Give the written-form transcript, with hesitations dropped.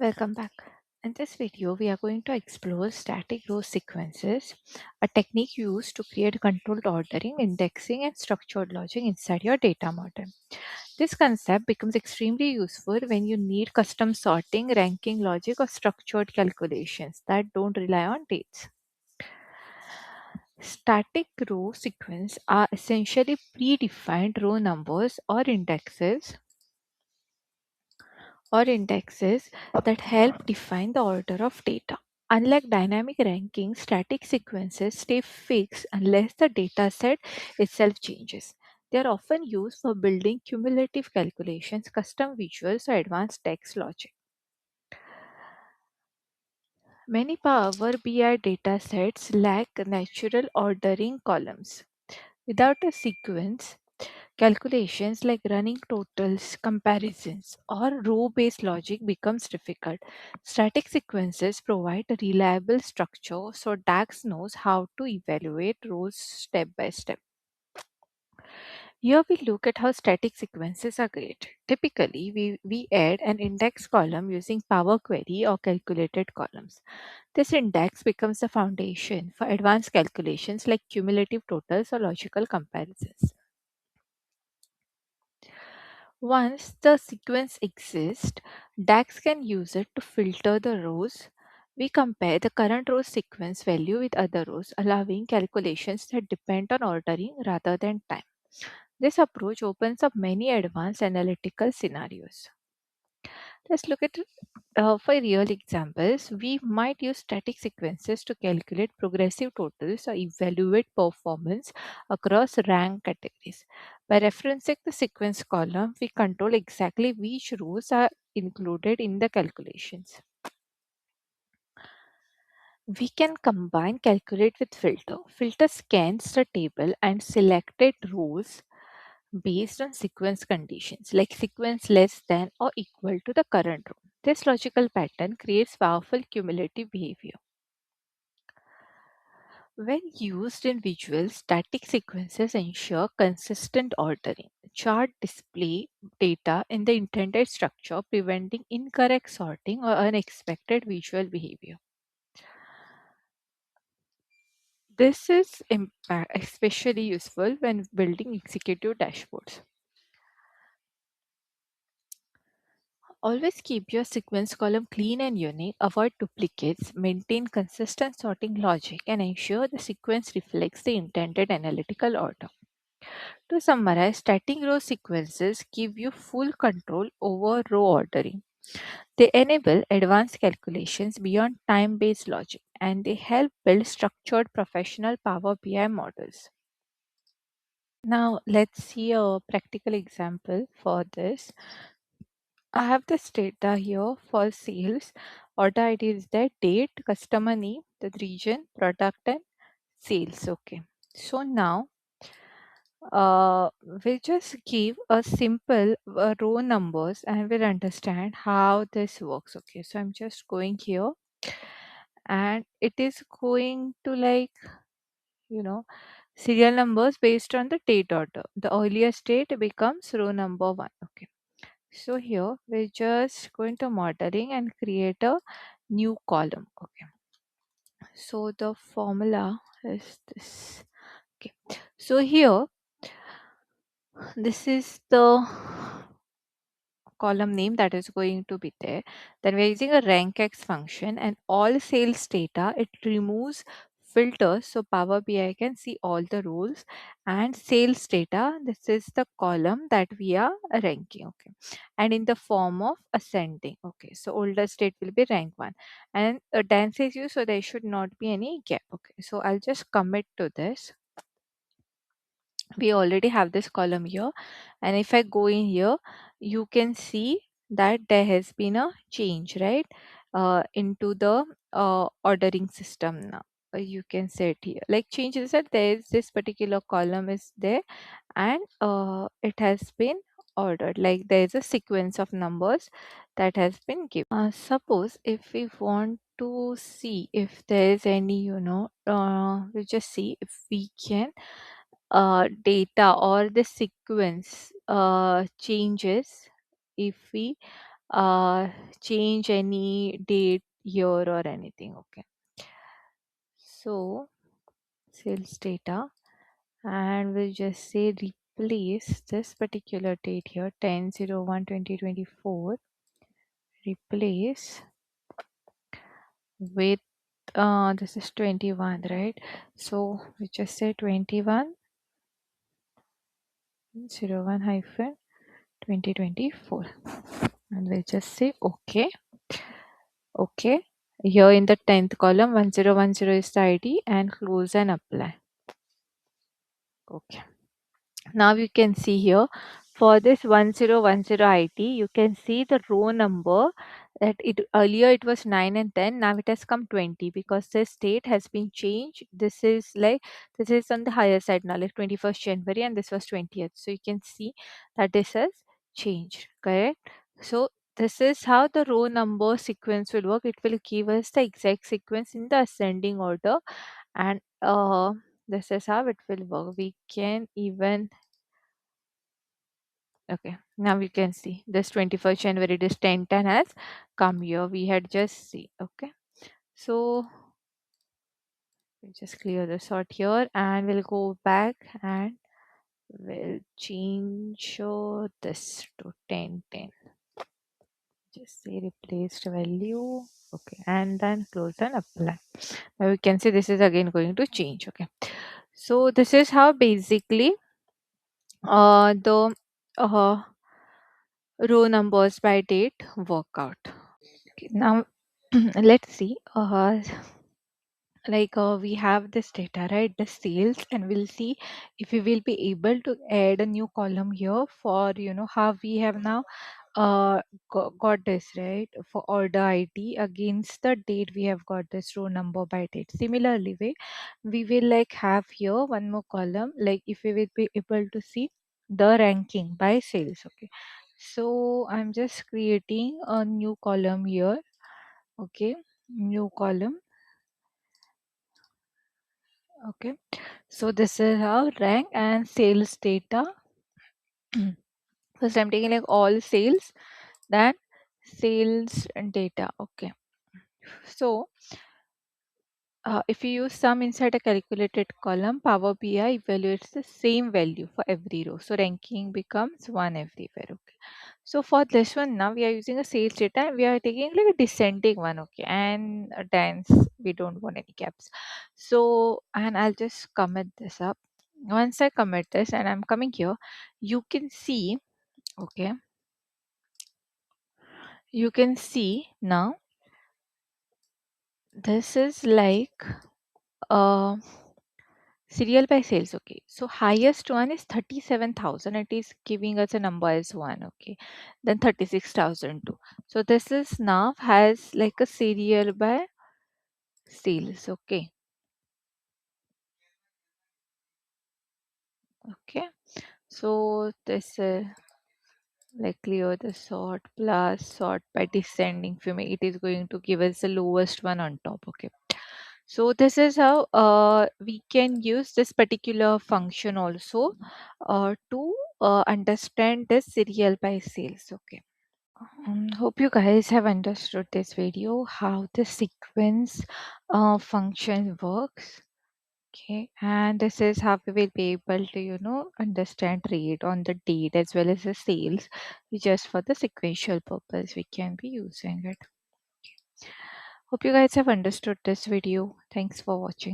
Welcome back. In this video, we are going to explore static row sequences, a technique used to create controlled ordering, indexing, and structured logic inside your data model. This concept becomes extremely useful when you need custom sorting, ranking logic, or structured calculations that don't rely on dates. Static row sequences are essentially predefined row numbers or indexes that help define the order of data. Unlike dynamic ranking, static sequences stay fixed unless the dataset itself changes. They are often used for building cumulative calculations, custom visuals, or advanced text logic. Many Power BI datasets lack natural ordering columns. Without a sequence, calculations like running totals, comparisons, or row based logic becomes difficult. Static sequences provide a reliable structure so DAX knows how to evaluate rows step by step. Here we look at how static sequences are created. Typically, we add an index column using Power Query or calculated columns. This index becomes the foundation for advanced calculations like cumulative totals or logical comparisons. Once the sequence exists, DAX can use it to filter the rows. We compare the current row sequence value with other rows, allowing calculations that depend on ordering rather than time. This approach opens up many advanced analytical scenarios. Let's look at for real examples. We might use static sequences to calculate progressive totals or evaluate performance across rank categories. By referencing the sequence column, we control exactly which rows are included in the calculations. We can combine calculate with filter. Filter scans the table and selected rows based on sequence conditions like sequence less than or equal to the current row. This logical pattern creates powerful cumulative behavior. When used in visuals, static sequences ensure consistent ordering. Chart display data in the intended structure, preventing incorrect sorting or unexpected visual behavior. This is especially useful when building executive dashboards. Always keep your sequence column clean and unique, avoid duplicates, maintain consistent sorting logic, and ensure the sequence reflects the intended analytical order. To summarize, static row sequences give you full control over row ordering. They enable advanced calculations beyond time based logic, and they help build structured professional Power BI models. Now, let's see a practical example for this. I have this data here for sales. Order ID is the date, customer name, the region, product, and sales. Okay. So now we just give a simple row numbers and we'll understand how this works. Okay. So I'm just going here and it is going to you know, serial numbers based on the date order. The earliest date becomes row number one. Okay. So here we're just going to modeling and create a new column. Okay. So the formula is this. Okay. So here this is the column name that is going to be there. Then we're using a RANKX function and all sales data, it removes filters so Power BI can see all the rows and sales data. This is the column that we are ranking. Okay. And in the form of ascending. Okay. So older state will be rank one. And Dan says you, so there should not be any gap. Okay. So I'll just commit to this. We already have this column here, and if I go in here you can see that there has been a change, right, into the ordering system. Now you can say it here like change is that there is this particular column is there and it has been ordered, like there is a sequence of numbers that has been given. Suppose if we want to see if there is any, we just see if we can data or the sequence changes if we uh, change any date, year, or anything. Okay. So sales data, and we'll just say replace this particular date here, 10/01/2024, replace with this is 21, right? So we just say 21/01 hyphen 2024, and we'll just say okay. Okay, here in the 10th column 1010 is the ID, and close and apply. Okay, now you can see here for this 1010 ID, you can see the row number that it earlier it was 9 and 10, now it has come 20 because the state has been changed. This is like, this is on the higher side now, like 21st January, and this was 20th. So you can see that this has changed, correct? So this is how the row number sequence will work. It will give us the exact sequence in the ascending order, and this is how it will work. We can even, okay, now we can see this 21st January, this 1010 has come here. We had just see. Okay, so we'll just clear the sort here, and we'll go back and we'll change this to 1010. Just say replaced value. Okay, and then close and apply. Now we can see this is again going to change. Okay, so this is how basically the uh, row numbers by date work out. Okay, now let's see. We have this data, right? The sales, and we'll see if we will be able to add a new column here for how we have now got this, right? For order ID against the date, we have got this row number by date. Similarly way, we will like have here one more column, like if we will be able to see the ranking by sales. Okay, so I'm just creating a new column here. Okay, new column. Okay, so this is how rank and sales data. First I'm taking like all sales, then sales data. Okay, so if you use sum inside a calculated column, Power BI evaluates the same value for every row. So ranking becomes one everywhere. Okay. So for this one now we are using a sales data, and we are taking like a descending one. Okay, and a dance. We don't want any gaps. So, and I'll just commit this up. Once I commit this and I'm coming here, you can see. Okay, you can see now this is like uh serial by sales. Okay, so highest one is 37,000. It is giving us a number as one. Okay, then 36,002. So this is now has like a serial by sales. Okay, okay. So this like clear the sort plus sort by descending from it is going to give us the lowest one on top. Okay, so this is how we can use this particular function also to understand this serial by sales. Okay, hope you guys have understood this video, how the sequence function works. Okay, and this is how we will be able to, understand rate on the date as well as the sales. Just for the sequential purpose, we can be using it. Hope you guys have understood this video. Thanks for watching.